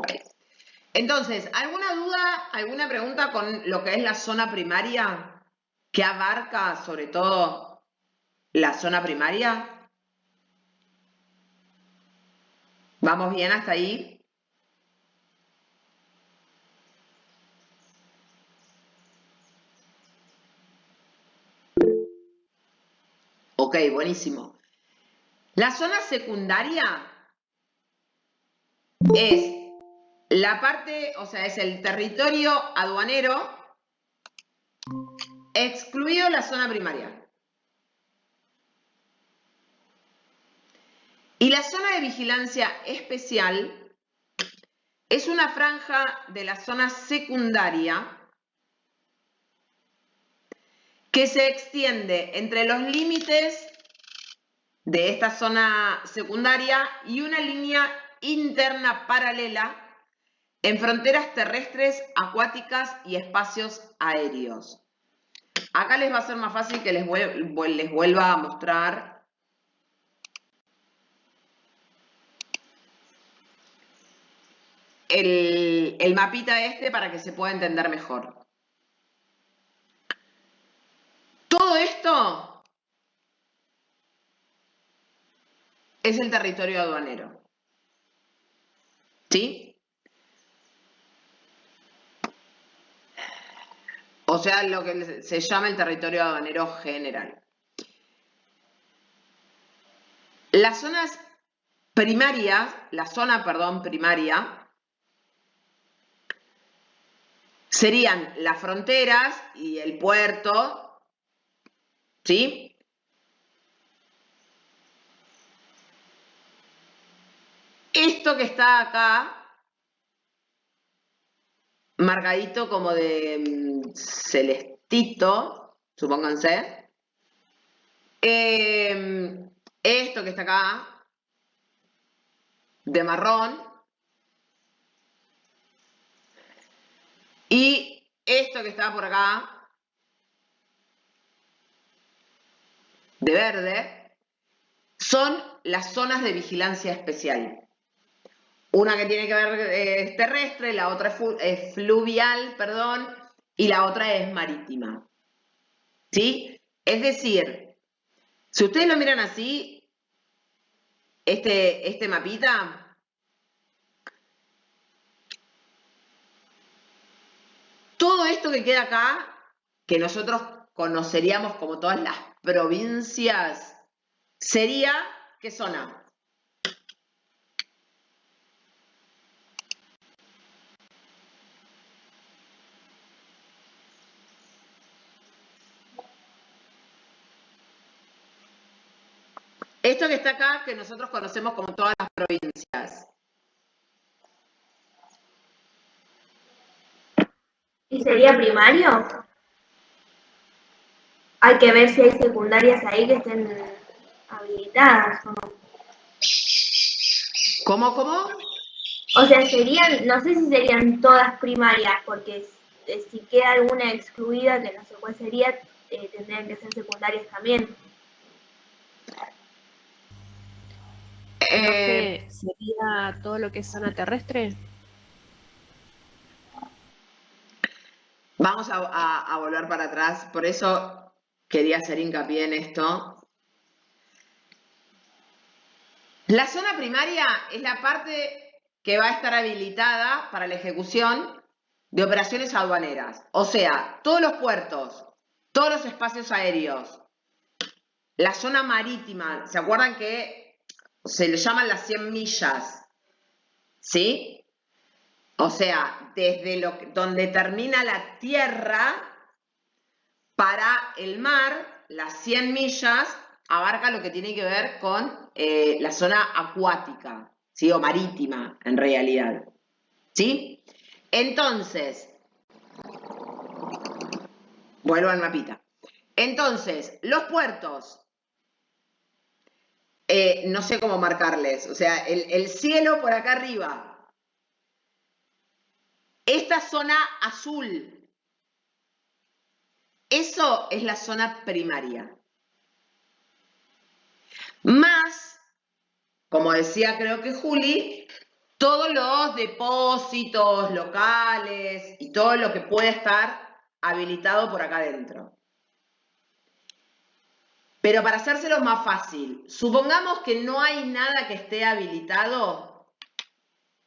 Ok. Entonces, ¿alguna duda, alguna pregunta con lo que es la zona primaria? ¿Qué abarca sobre todo la zona primaria? ¿Vamos bien hasta ahí? Ok, buenísimo. La zona secundaria es la parte, o sea, es el territorio aduanero excluido la zona primaria. Y la zona de vigilancia especial es una franja de la zona secundaria que se extiende entre los límites de esta zona secundaria y una línea interna paralela en fronteras terrestres, acuáticas y espacios aéreos. Acá les va a ser más fácil que les vuelva a mostrar el mapita este para que se pueda entender mejor. Todo esto es el territorio aduanero. ¿Sí? O sea, lo que se llama el territorio aduanero general. Las zonas primarias, la zona, perdón, primaria, serían las fronteras y el puerto, ¿sí? Esto que está acá, marcadito como de celestito, supónganse. Esto que está acá, de marrón. Y esto que está por acá, de verde, son las zonas de vigilancia especial. Una que tiene que ver es terrestre, la otra es fluvial, perdón, y la otra es marítima. ¿Sí? Es decir, si ustedes lo miran así, este mapita, todo esto que queda acá, que nosotros conoceríamos como todas las provincias, sería, ¿qué zona? Esto que está acá, que nosotros conocemos como todas las provincias. ¿Y sería primario? Hay que ver si hay secundarias ahí que estén habilitadas. ¿Cómo, cómo? O sea, serían, no sé si serían todas primarias, porque si queda alguna excluida, que no sé cuál sería, tendrían que ser secundarias también. No sé, ¿sería todo lo que es zona terrestre? Vamos a volver para atrás, por eso quería hacer hincapié en esto. La zona primaria es la parte que va a estar habilitada para la ejecución de operaciones aduaneras. O sea, todos los puertos, todos los espacios aéreos, la zona marítima, ¿se acuerdan que se le llaman las 100 millas? ¿Sí? O sea, desde donde termina la tierra para el mar, las 100 millas abarca lo que tiene que ver con la zona acuática, ¿sí? O marítima, en realidad. ¿Sí? Entonces, vuelvo al mapita. Entonces, los puertos, no sé cómo marcarles, o sea, el cielo por acá arriba. Esta zona azul, eso es la zona primaria. Más, como decía creo que Juli, todos los depósitos locales y todo lo que puede estar habilitado por acá adentro. Pero para hacérselo más fácil, supongamos que no hay nada que esté habilitado.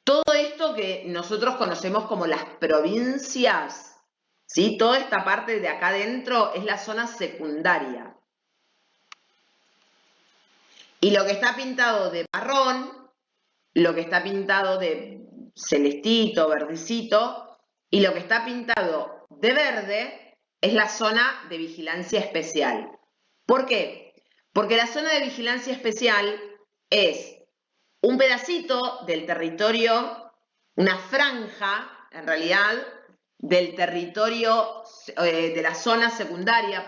Todo esto que nosotros conocemos como las provincias, ¿sí? Toda esta parte de acá adentro es la zona secundaria. Y lo que está pintado de marrón, lo que está pintado de celestito, verdecito, y lo que está pintado de verde es la zona de vigilancia especial. ¿Por qué? Porque la zona de vigilancia especial es un pedacito del territorio, una franja, en realidad, del territorio, de la zona secundaria,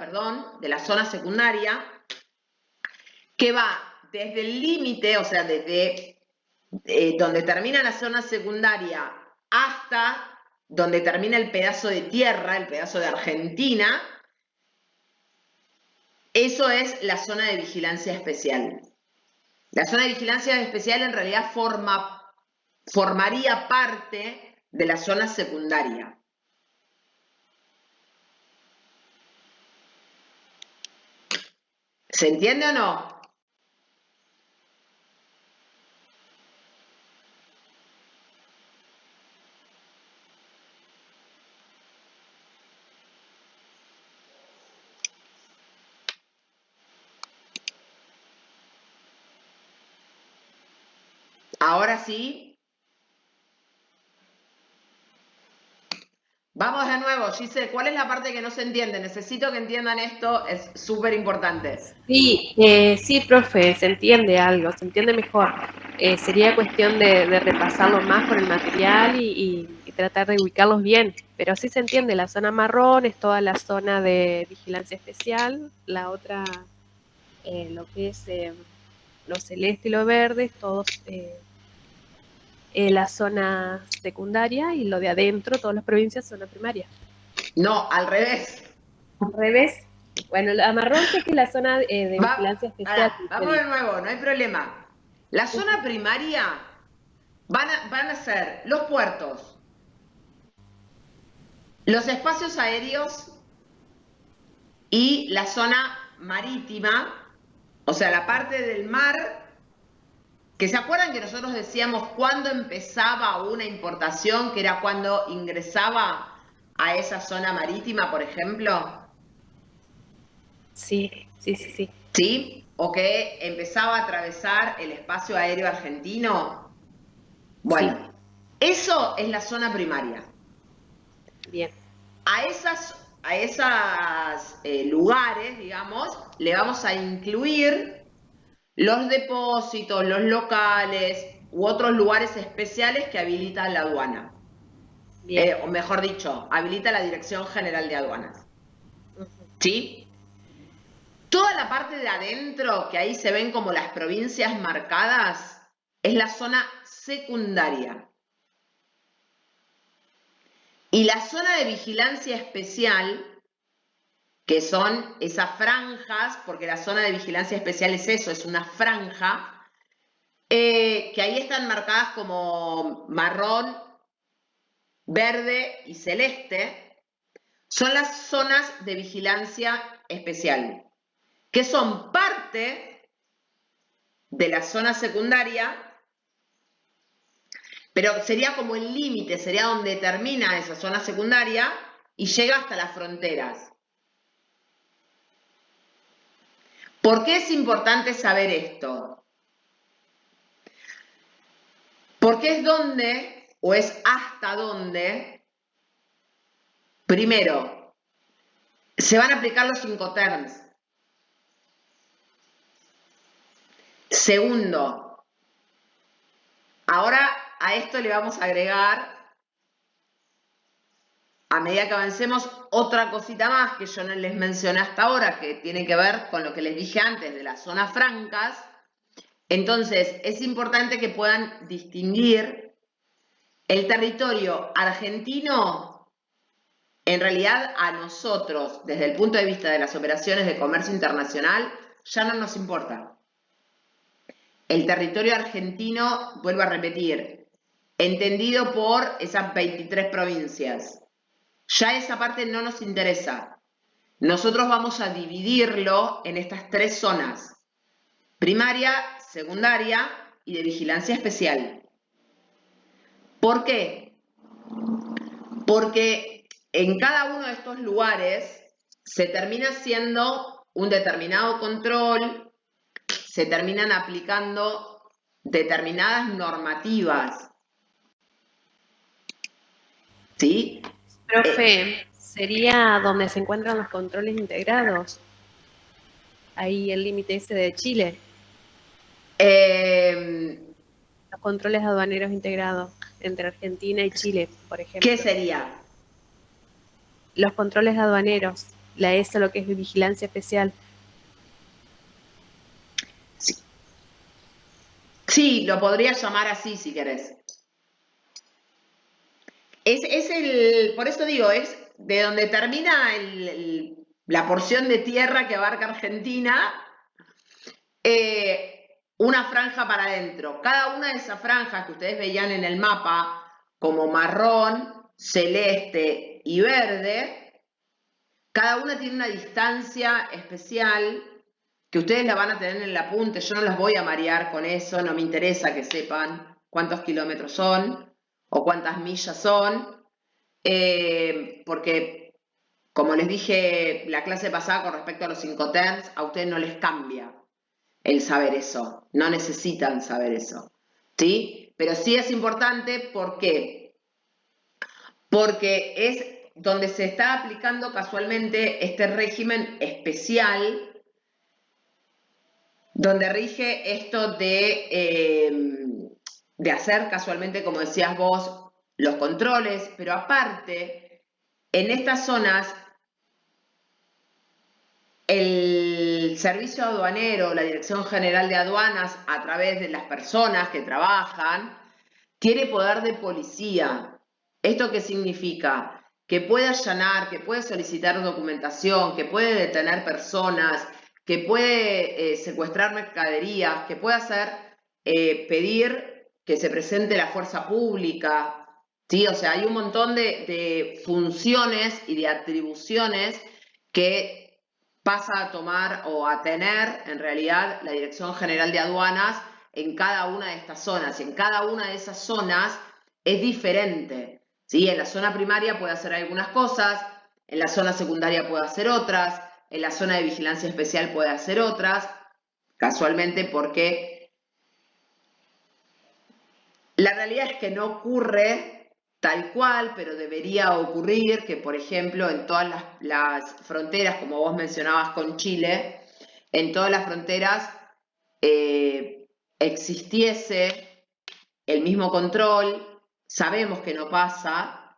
que va desde el límite, o sea, desde donde termina la zona secundaria hasta donde termina el pedazo de tierra, el pedazo de Argentina. Eso es la zona de vigilancia especial. La zona de vigilancia especial en realidad formaría parte de la zona secundaria. ¿Se entiende o no? Ahora sí. Vamos de nuevo, Giselle, ¿cuál es la parte que no se entiende? Necesito que entiendan esto, es súper importante. Sí, sí, profe, se entiende algo, se entiende mejor. Sería cuestión de repasarlo más por el material y tratar de ubicarlos bien. Pero sí se entiende, la zona marrón es toda la zona de vigilancia especial, la otra, lo que es lo celeste y lo verde, es todos la zona secundaria, y lo de adentro, todas las provincias, zona primaria. No, al revés. Al revés. Bueno, la marrón sé que es la zona de vigilancia especial. Vamos de nuevo, no hay problema. La zona primaria van a ser los puertos, los espacios aéreos y la zona marítima, o sea, la parte del mar, que se acuerdan que nosotros decíamos cuándo empezaba una importación, que era cuando ingresaba a esa zona marítima, por ejemplo. Sí, sí, sí, sí. ¿Sí? O que empezaba a atravesar el espacio aéreo argentino. Bueno, sí. Eso es la zona primaria. Bien. A esos lugares, digamos, le vamos a incluir los depósitos, los locales u otros lugares especiales que habilita la aduana. O mejor dicho, habilita la Dirección General de Aduanas. ¿Sí? Toda la parte de adentro, que ahí se ven como las provincias marcadas, es la zona secundaria. Y la zona de vigilancia especial, que son esas franjas, porque la zona de vigilancia especial es eso, es una franja, que ahí están marcadas como marrón, verde y celeste, son las zonas de vigilancia especial, que son parte de la zona secundaria, pero sería como el límite, sería donde termina esa zona secundaria y llega hasta las fronteras. ¿Por qué es importante saber esto? Porque es donde, o es hasta donde, primero, se van a aplicar los Incoterms. Segundo, ahora a esto le vamos a agregar, a medida que avancemos, otra cosita más que yo no les mencioné hasta ahora, que tiene que ver con lo que les dije antes de las zonas francas. Entonces, es importante que puedan distinguir el territorio argentino. En realidad, a nosotros, desde el punto de vista de las operaciones de comercio internacional, ya no nos importa. El territorio argentino, vuelvo a repetir, entendido por esas 23 provincias. Ya esa parte no nos interesa. Nosotros vamos a dividirlo en estas 3 zonas: primaria, secundaria y de vigilancia especial. ¿Por qué? Porque en cada uno de estos lugares se termina haciendo un determinado control, se terminan aplicando determinadas normativas. ¿Sí? Profe, ¿sería donde se encuentran los controles integrados? Ahí el límite ese de Chile, los controles aduaneros integrados entre Argentina y Chile, por ejemplo. ¿Qué sería? Los controles aduaneros, la ESA, lo que es vigilancia especial. Sí, lo podrías llamar así si querés. Por eso digo, es de donde termina la porción de tierra que abarca Argentina, una franja para adentro. Cada una de esas franjas que ustedes veían en el mapa, como marrón, celeste y verde, cada una tiene una distancia especial que ustedes la van a tener en el apunte. Yo no las voy a marear con eso, no me interesa que sepan cuántos kilómetros son o cuántas millas son, porque, como les dije la clase pasada con respecto a los Incoterms, a ustedes no les cambia el saber eso, no necesitan saber eso, ¿sí? Pero sí es importante, ¿por qué? Porque es donde se está aplicando casualmente este régimen especial, donde rige esto de hacer casualmente, como decías vos, los controles, pero aparte, en estas zonas, el Servicio Aduanero, la Dirección General de Aduanas, a través de las personas que trabajan, tiene poder de policía. ¿Esto qué significa? Que puede allanar, que puede solicitar documentación, que puede detener personas, que puede secuestrar mercaderías, que puede pedir que se presente la fuerza pública, ¿sí? O sea, hay un montón de funciones y de atribuciones que pasa a tomar o a tener en realidad la Dirección General de Aduanas en cada una de estas zonas. Y en cada una de esas zonas es diferente, ¿sí? En la zona primaria puede hacer algunas cosas, en la zona secundaria puede hacer otras, en la zona de vigilancia especial puede hacer otras, casualmente porque la realidad es que no ocurre tal cual, pero debería ocurrir que, por ejemplo, en todas las fronteras, como vos mencionabas con Chile, en todas las fronteras existiese el mismo control. Sabemos que no pasa,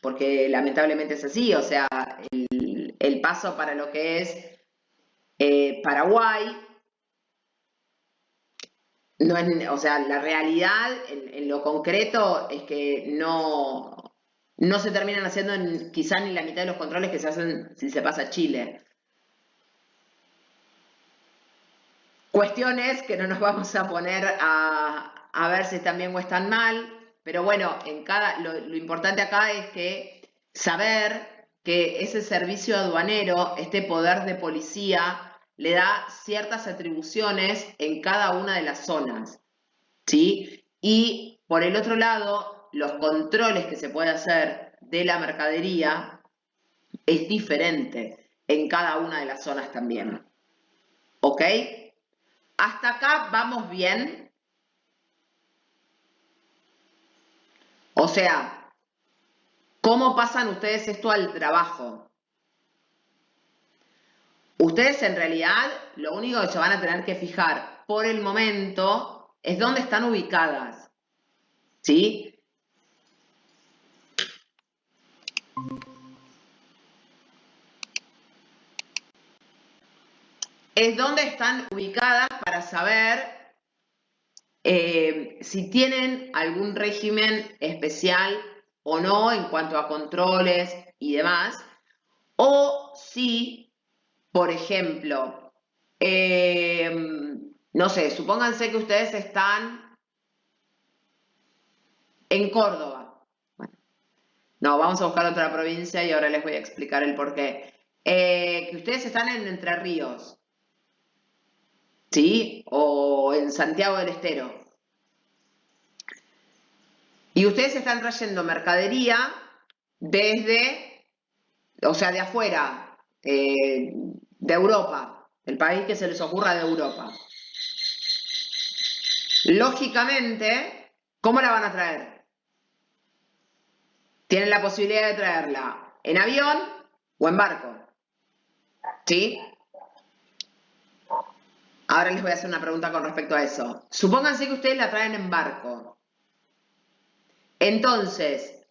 porque lamentablemente es así, o sea, el paso para lo que es Paraguay, no es, o sea, la realidad en lo concreto es que no se terminan haciendo quizá ni la mitad de los controles que se hacen si se pasa a Chile. Cuestiones que no nos vamos a poner a ver si están bien o están mal, pero bueno, lo importante acá es que saber que ese servicio aduanero, este poder de policía, le da ciertas atribuciones en cada una de las zonas, ¿sí? Y por el otro lado, los controles que se puede hacer de la mercadería es diferente en cada una de las zonas también, ¿ok? ¿Hasta acá vamos bien? O sea, ¿cómo pasan ustedes esto al trabajo? Ustedes en realidad lo único que se van a tener que fijar por el momento es dónde están ubicadas, ¿sí? Es dónde están ubicadas para saber si tienen algún régimen especial o no en cuanto a controles y demás, o si, por ejemplo, no sé, supónganse que ustedes están En Córdoba. Bueno, no, vamos a buscar otra provincia y ahora les voy a explicar el porqué. Que ustedes están en Entre Ríos, ¿sí? O en Santiago del Estero. Y ustedes están trayendo mercadería desde, o sea, de afuera, de Europa, el país que se les ocurra de Europa. Lógicamente, ¿cómo la van a traer? Tienen la posibilidad de traerla en avión o en barco, ¿sí? Ahora les voy a hacer una pregunta con respecto a eso. Supónganse que ustedes la traen en barco. Entonces,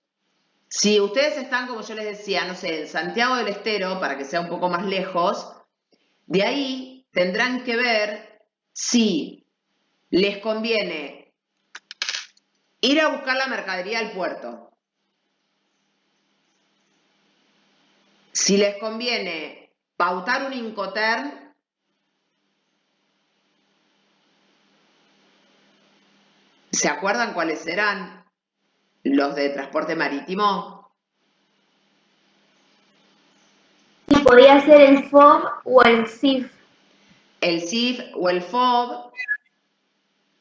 si ustedes están, como yo les decía, no sé, en Santiago del Estero, para que sea un poco más lejos, de ahí tendrán que ver si les conviene ir a buscar la mercadería al puerto, si les conviene pautar un Incoterm, ¿se acuerdan cuáles serán? Los de transporte marítimo. Y podría ser el FOB o el CIF. El CIF o el FOB,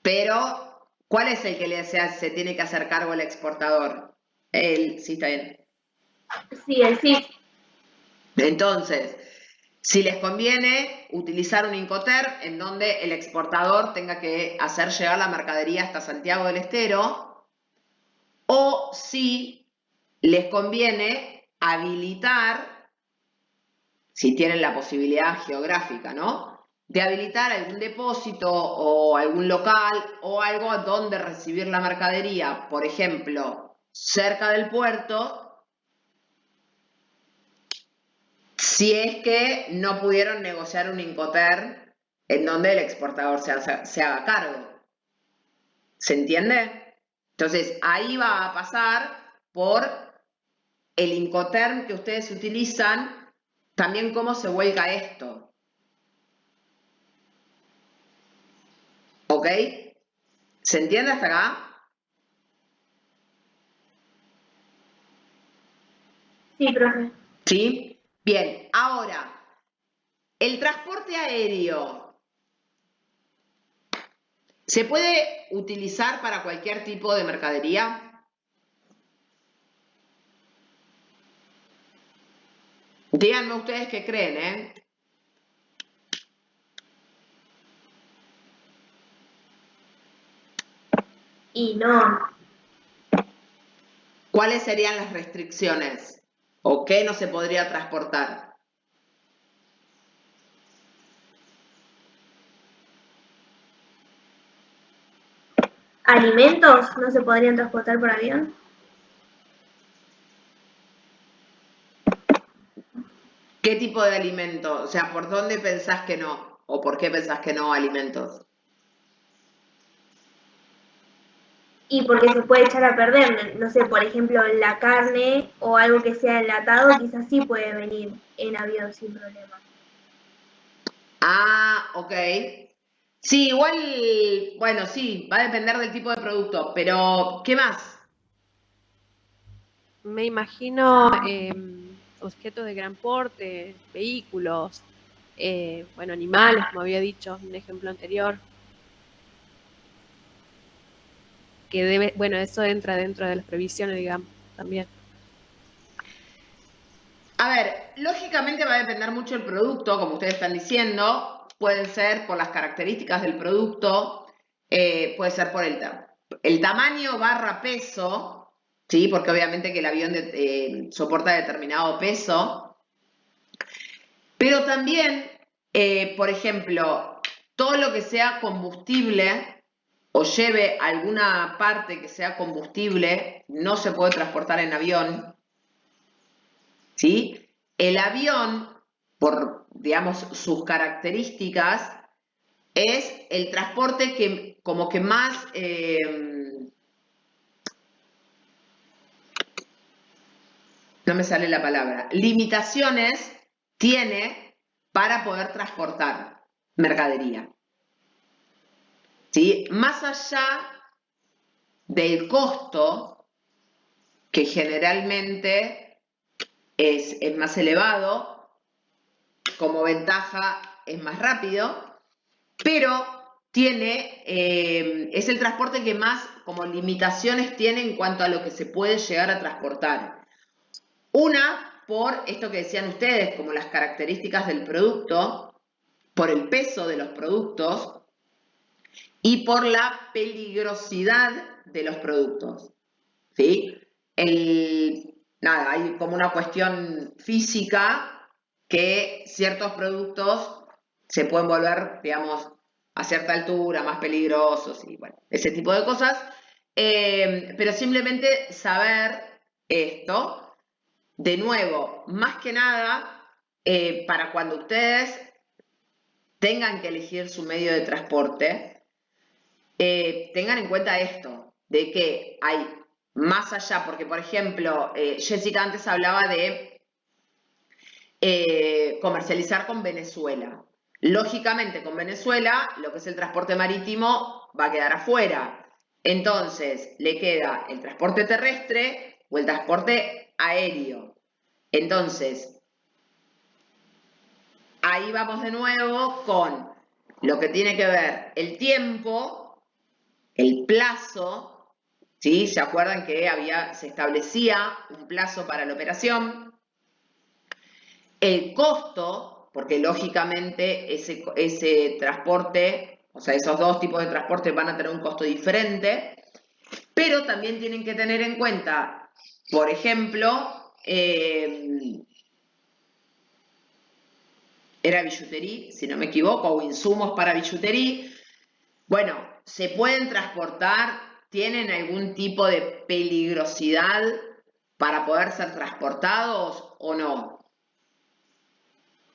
pero ¿cuál es el que se tiene que hacer cargo el exportador? Sí, está bien. Sí, el CIF. Entonces, si les conviene utilizar un Incoterm en donde el exportador tenga que hacer llegar la mercadería hasta Santiago del Estero, o si les conviene habilitar, si tienen la posibilidad geográfica, ¿no? De habilitar algún depósito o algún local o algo donde recibir la mercadería, por ejemplo, cerca del puerto, si es que no pudieron negociar un Incoterm en donde el exportador se haga cargo. ¿Se entiende? Entonces, ahí va a pasar por el Incoterm que ustedes utilizan, también cómo se vuelca esto. ¿Ok? ¿Se entiende hasta acá? Sí, profe. ¿Sí? Bien, ahora, el transporte aéreo ¿se puede utilizar para cualquier tipo de mercadería? Díganme ustedes qué creen, ¿eh? Y no. ¿Cuáles serían las restricciones? ¿O qué no se podría transportar? ¿Alimentos no se podrían transportar por avión? ¿Qué tipo de alimento? O sea, ¿por dónde pensás que no? ¿O por qué pensás que no alimentos? Y porque se puede echar a perder, no sé, por ejemplo, la carne o algo que sea enlatado, quizás sí puede venir en avión sin problema. Ah, ok. Sí, igual, bueno, sí, va a depender del tipo de producto, pero ¿qué más? Me imagino objetos de gran porte, vehículos, bueno, animales, como había dicho en un ejemplo anterior, que debe, bueno, eso entra dentro de las previsiones, digamos, también. A ver, lógicamente va a depender mucho del producto, como ustedes están diciendo, pueden ser por las características del producto, puede ser por el tamaño barra peso, ¿sí? Porque obviamente que el avión soporta determinado peso, pero también, por ejemplo, todo lo que sea combustible o lleve alguna parte que sea combustible, no se puede transportar en avión, ¿sí? El avión, por, digamos, sus características, es el transporte que como que más, no me sale la palabra, limitaciones tiene para poder transportar mercadería. ¿Sí? Más allá del costo, que generalmente es más elevado, como ventaja es más rápido, pero es el transporte que más como limitaciones tiene en cuanto a lo que se puede llegar a transportar. Una, por esto que decían ustedes, como las características del producto, por el peso de los productos y por la peligrosidad de los productos, ¿sí? Nada, hay como una cuestión física que ciertos productos se pueden volver, digamos, a cierta altura, más peligrosos y bueno, ese tipo de cosas. Pero simplemente saber esto, de nuevo, más que nada, para cuando ustedes tengan que elegir su medio de transporte, tengan en cuenta esto, de que hay más allá, porque por ejemplo, Jessica antes hablaba de comercializar con Venezuela. Lógicamente, con Venezuela, lo que es el transporte marítimo va a quedar afuera. Entonces, le queda el transporte terrestre o el transporte aéreo. Entonces, ahí vamos de nuevo con lo que tiene que ver el tiempo, el plazo, ¿sí? ¿Se acuerdan que se establecía un plazo para la operación? El costo, porque lógicamente ese transporte, o sea, esos dos tipos de transporte van a tener un costo diferente, pero también tienen que tener en cuenta, por ejemplo, era billutería, si no me equivoco, o insumos para billutería. Bueno, se pueden transportar, tienen algún tipo de peligrosidad para poder ser transportados o no.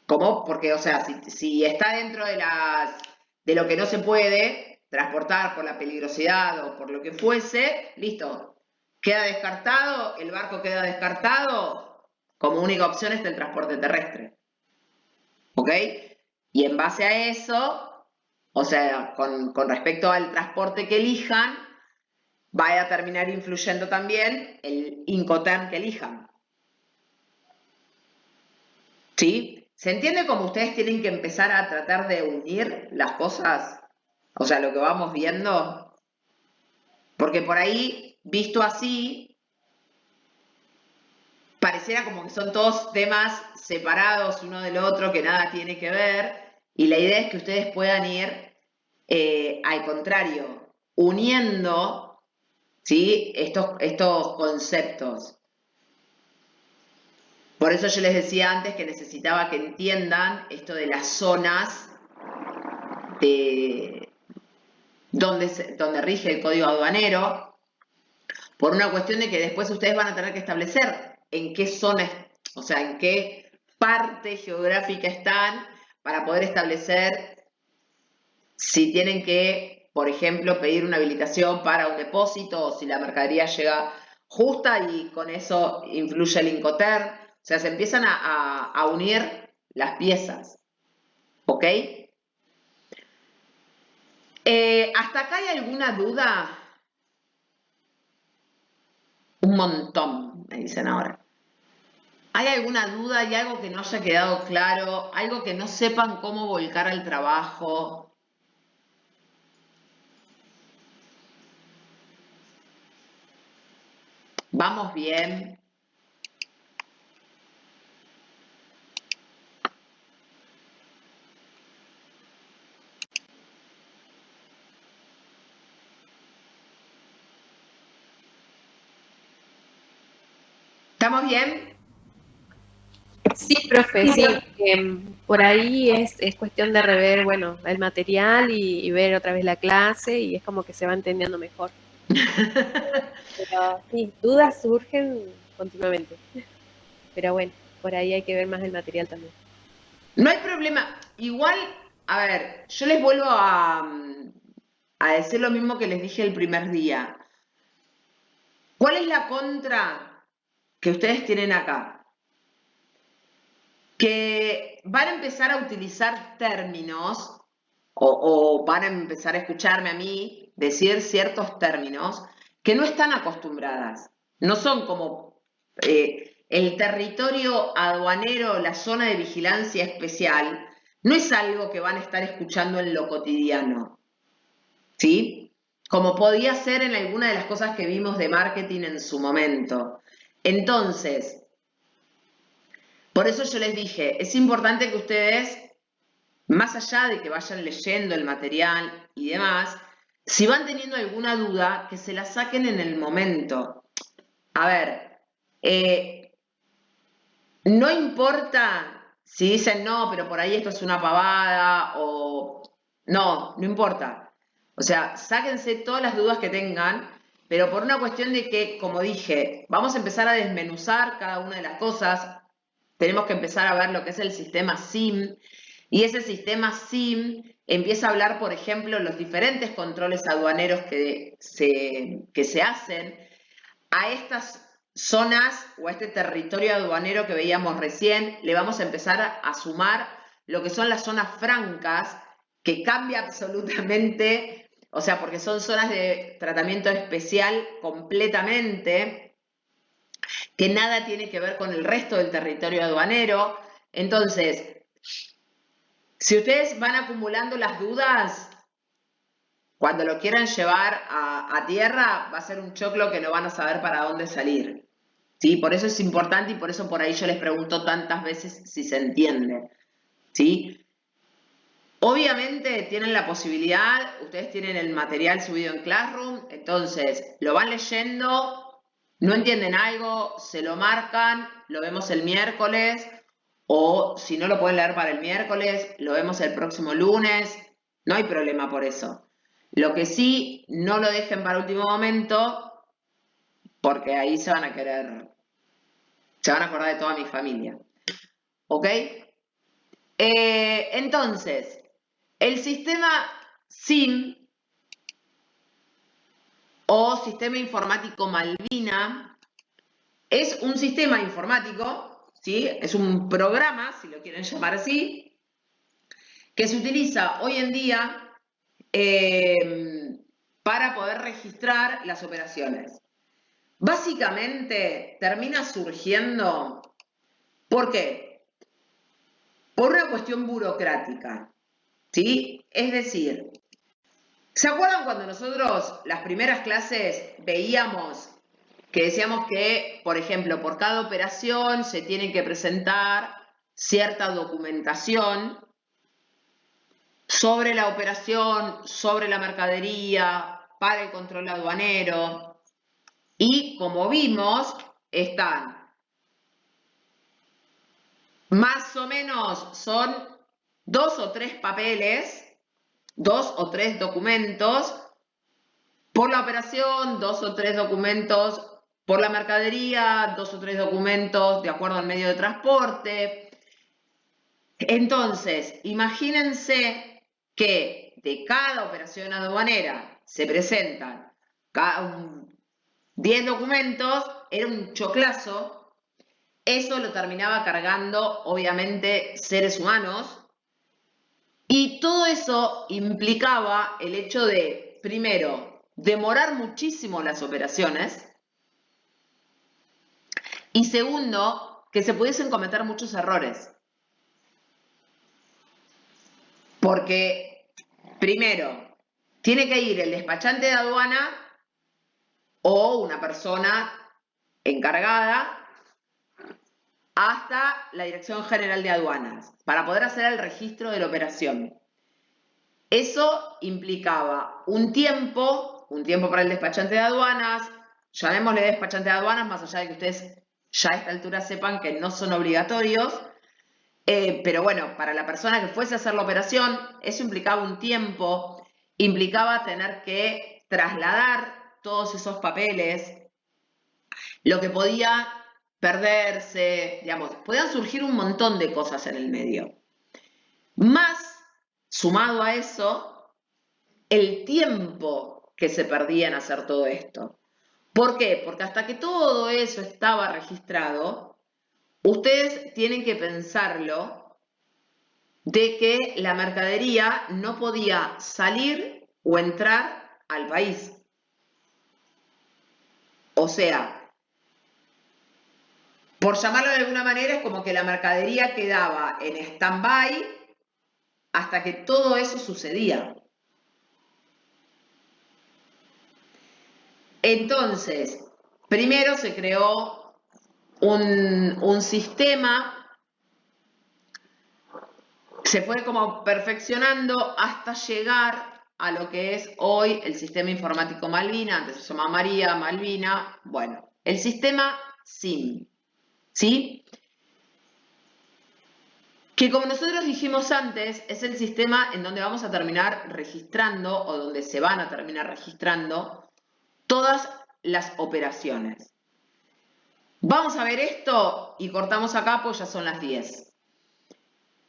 ¿Cómo? Porque, o sea, si está dentro de lo que no se puede transportar por la peligrosidad o por lo que fuese, listo. Queda descartado, el barco queda descartado, como única opción está el transporte terrestre. ¿Ok? Y en base a eso, o sea, con respecto al transporte que elijan, va a terminar influyendo también el Incoterm que elijan. ¿Sí? ¿Se entiende cómo ustedes tienen que empezar a tratar de unir las cosas? O sea, lo que vamos viendo. Porque por ahí, visto así, pareciera como que son todos temas separados uno del otro, que nada tiene que ver. Y la idea es que ustedes puedan ir, al contrario, uniendo, ¿sí? estos conceptos. Por eso yo les decía antes que necesitaba que entiendan esto de las zonas donde rige el código aduanero, por una cuestión de que después ustedes van a tener que establecer en qué zona, o sea, en qué parte geográfica están para poder establecer si tienen que, por ejemplo, pedir una habilitación para un depósito o si la mercadería llega justa y con eso influye el Incoterm. O sea, se empiezan a unir las piezas, ¿ok? ¿Hasta acá hay alguna duda? Un montón, me dicen ahora. ¿Hay alguna duda? ¿Hay algo que no haya quedado claro? ¿Algo que no sepan cómo volcar al trabajo? ¿Vamos bien? ¿Estamos bien? Sí, profe, sí. Por ahí es cuestión de rever, bueno, el material y ver otra vez la clase y es como que se va entendiendo mejor. Pero sí, dudas surgen continuamente. Pero bueno, por ahí hay que ver más el material también. No hay problema. Igual, a ver, yo les vuelvo a decir lo mismo que les dije el primer día. ¿Cuál es la contra que ustedes tienen acá? Que van a empezar a utilizar términos o van a empezar a escucharme a mí decir ciertos términos que no están acostumbradas. No son como el territorio aduanero, la zona de vigilancia especial, no es algo que van a estar escuchando en lo cotidiano, ¿sí? Como podía ser en alguna de las cosas que vimos de marketing en su momento. Entonces, por eso yo les dije, es importante que ustedes, más allá de que vayan leyendo el material y demás, si van teniendo alguna duda, que se la saquen en el momento. A ver, no importa si dicen no, pero por ahí esto es una pavada o no importa. O sea, sáquense todas las dudas que tengan, pero por una cuestión de que, como dije, vamos a empezar a desmenuzar cada una de las cosas. Tenemos que empezar a ver lo que es el sistema SIM, y ese sistema SIM empieza a hablar, por ejemplo, los diferentes controles aduaneros que se hacen a estas zonas o a este territorio aduanero que veíamos recién. Le vamos a empezar a sumar lo que son las zonas francas, que cambia absolutamente, o sea, porque son zonas de tratamiento especial completamente, que nada tiene que ver con el resto del territorio aduanero. Entonces, si ustedes van acumulando las dudas, cuando lo quieran llevar a tierra, va a ser un choclo que no van a saber para dónde salir. ¿Sí? Por eso es importante y por eso por ahí yo les pregunto tantas veces si se entiende. ¿Sí? Obviamente tienen la posibilidad, ustedes tienen el material subido en Classroom, entonces lo van leyendo, no entienden algo, se lo marcan, lo vemos el miércoles, o si no lo pueden leer para el miércoles, lo vemos el próximo lunes, no hay problema por eso. Lo que sí, no lo dejen para último momento, porque ahí se van a acordar de toda mi familia. ¿Ok? Entonces, el sistema SIM o Sistema Informático Malvina es un sistema informático, ¿sí? Es un programa, si lo quieren llamar así, que se utiliza hoy en día para poder registrar las operaciones. Básicamente termina surgiendo, ¿por qué? Por una cuestión burocrática, ¿sí? Es decir, ¿se acuerdan cuando nosotros las primeras clases veíamos que decíamos que, por ejemplo, por cada operación se tiene que presentar cierta documentación sobre la operación, sobre la mercadería, para el control aduanero? Y como vimos, están más o menos, son 2 o 3 papeles, 2 o 3 documentos por la operación, 2 o 3 documentos por la mercadería, 2 o 3 documentos de acuerdo al medio de transporte. Entonces, imagínense que de cada operación aduanera se presentan 10 documentos, era un choclazo. Eso lo terminaba cargando, obviamente, seres humanos. Y todo eso implicaba el hecho de, primero, demorar muchísimo las operaciones. Y segundo, que se pudiesen cometer muchos errores. Porque, primero, tiene que ir el despachante de aduana o una persona encargada hasta la Dirección General de Aduanas para poder hacer el registro de la operación. Eso implicaba un tiempo para el despachante de aduanas, llamémosle despachante de aduanas, más allá de que ustedes ya a esta altura sepan que no son obligatorios, pero bueno, para la persona que fuese a hacer la operación, eso implicaba un tiempo, implicaba tener que trasladar todos esos papeles, lo que podía perderse, digamos, podían surgir un montón de cosas en el medio. Más, sumado a eso, el tiempo que se perdía en hacer todo esto. ¿Por qué? Porque hasta que todo eso estaba registrado, ustedes tienen que pensarlo de que la mercadería no podía salir o entrar al país. O sea, por llamarlo de alguna manera, es como que la mercadería quedaba en stand-by hasta que todo eso sucedía. Entonces, primero se creó un sistema, se fue como perfeccionando hasta llegar a lo que es hoy el sistema informático Malvina, antes se llamaba María, Malvina, bueno, el sistema SIM, ¿sí? Que como nosotros dijimos antes, es el sistema en donde vamos a terminar registrando o donde se van a terminar registrando todas las operaciones. Vamos a ver esto y cortamos acá, pues ya son las 10.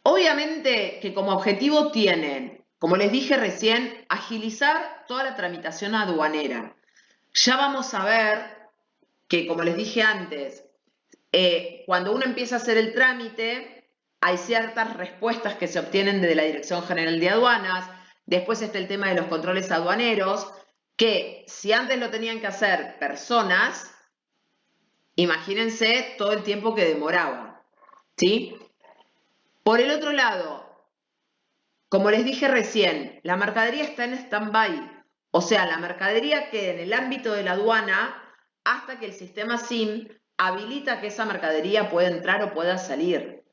Obviamente que como objetivo tienen, como les dije recién, agilizar toda la tramitación aduanera. Ya vamos a ver que, como les dije antes, cuando uno empieza a hacer el trámite, hay ciertas respuestas que se obtienen desde la Dirección General de Aduanas. Después está el tema de los controles aduaneros, que si antes lo tenían que hacer personas, imagínense todo el tiempo que demoraba, ¿sí? Por el otro lado, como les dije recién, la mercadería está en stand-by. O sea, la mercadería queda en el ámbito de la aduana hasta que el sistema SIM habilita que esa mercadería pueda entrar o pueda salir.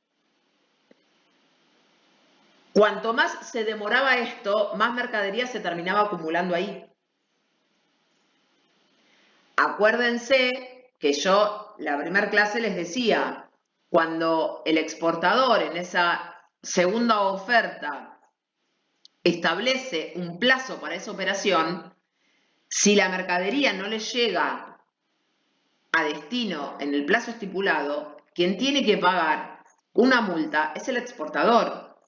Cuanto más se demoraba esto, más mercadería se terminaba acumulando ahí. Acuérdense que yo, la primera clase les decía, cuando el exportador en esa segunda oferta establece un plazo para esa operación, si la mercadería no le llega a destino en el plazo estipulado, quien tiene que pagar una multa es el exportador.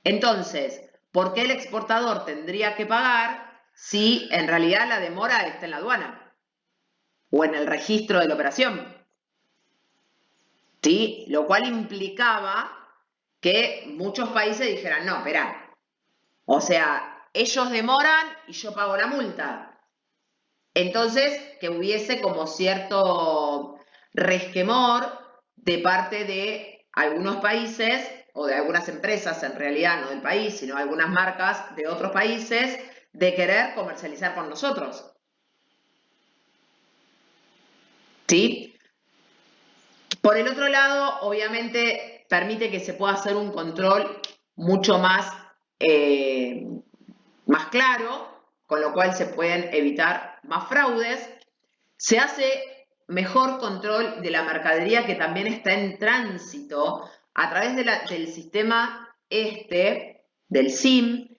Entonces, ¿por qué el exportador tendría que pagar si en realidad la demora está en la aduana o en el registro de la operación? ¿Sí? Lo cual implicaba que muchos países dijeran, no, espera, o sea, ellos demoran y yo pago la multa. Entonces, que hubiese como cierto resquemor de parte de algunos países o de algunas empresas, en realidad no del país, sino algunas marcas de otros países, de querer comercializar con nosotros. ¿Sí? Por el otro lado, obviamente, permite que se pueda hacer un control mucho más claro, con lo cual se pueden evitar más fraudes. Se hace mejor control de la mercadería que también está en tránsito a través del sistema del SIM.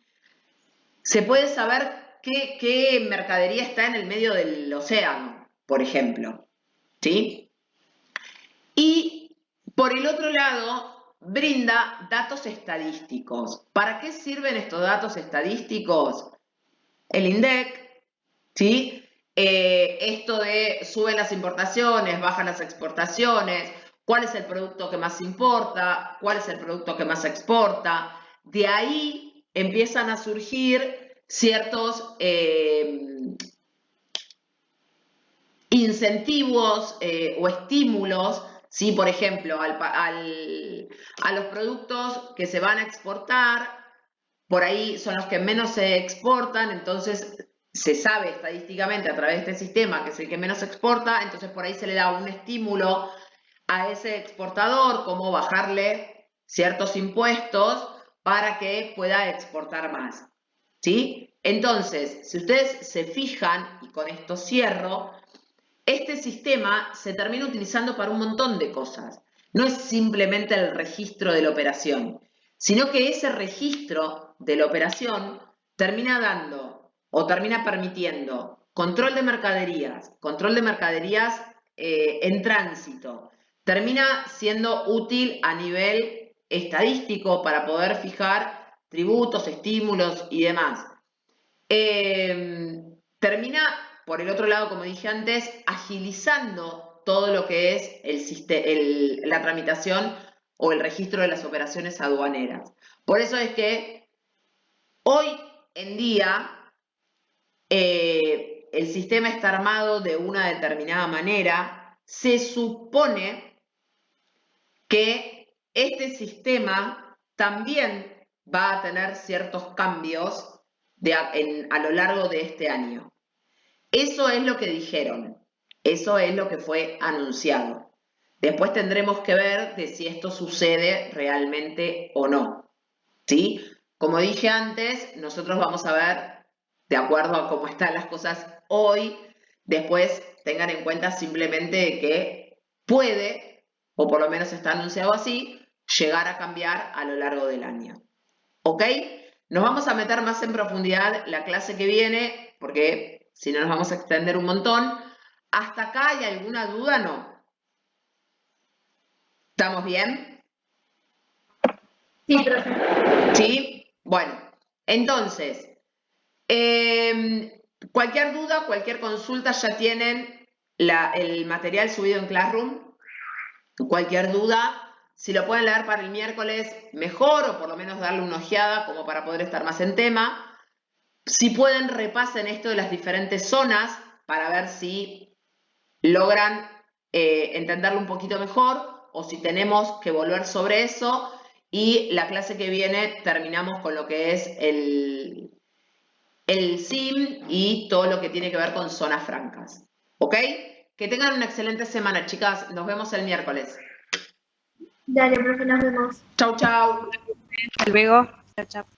Se puede saber qué mercadería está en el medio del océano, por ejemplo, ¿sí? Y por el otro lado, brinda datos estadísticos. ¿Para qué sirven estos datos estadísticos? El INDEC, ¿sí? Esto de suben las importaciones, bajan las exportaciones, cuál es el producto que más importa, cuál es el producto que más exporta. De ahí empiezan a surgir ciertos incentivos o estímulos, ¿sí? Por ejemplo, a los productos que se van a exportar, por ahí son los que menos se exportan, entonces se sabe estadísticamente a través de este sistema que es el que menos exporta, entonces por ahí se le da un estímulo a ese exportador, como bajarle ciertos impuestos para que pueda exportar más, ¿sí? Entonces, si ustedes se fijan, y con esto cierro, este sistema se termina utilizando para un montón de cosas. No es simplemente el registro de la operación, sino que ese registro de la operación termina dando o termina permitiendo control de mercaderías en tránsito. Termina siendo útil a nivel estadístico para poder fijar tributos, estímulos y demás. Termina, por el otro lado, como dije antes, agilizando todo lo que es la tramitación o el registro de las operaciones aduaneras. Por eso es que hoy en día el sistema está armado de una determinada manera. Se supone que este sistema también va a tener ciertos cambios a lo largo de este año. Eso es lo que dijeron, eso es lo que fue anunciado. Después tendremos que ver de si esto sucede realmente o no, ¿sí? Como dije antes, nosotros vamos a ver, de acuerdo a cómo están las cosas hoy, después tengan en cuenta simplemente que puede, o por lo menos está anunciado así, llegar a cambiar a lo largo del año. ¿Ok? Nos vamos a meter más en profundidad la clase que viene, porque si no nos vamos a extender un montón. ¿Hasta acá hay alguna duda? ¿No? ¿Estamos bien? Sí, profe. ¿Sí? Bueno, entonces, cualquier duda, cualquier consulta, ya tienen el material subido en Classroom. Cualquier duda, si lo pueden leer para el miércoles, mejor, o por lo menos darle una ojeada como para poder estar más en tema. Si pueden, repasen esto de las diferentes zonas para ver si logran entenderlo un poquito mejor o si tenemos que volver sobre eso, y la clase que viene terminamos con lo que es el SIM y todo lo que tiene que ver con zonas francas. ¿Ok? Que tengan una excelente semana, chicas. Nos vemos el miércoles. Dale, profe, nos vemos. Chau, chau. Hasta luego. Chao, chao.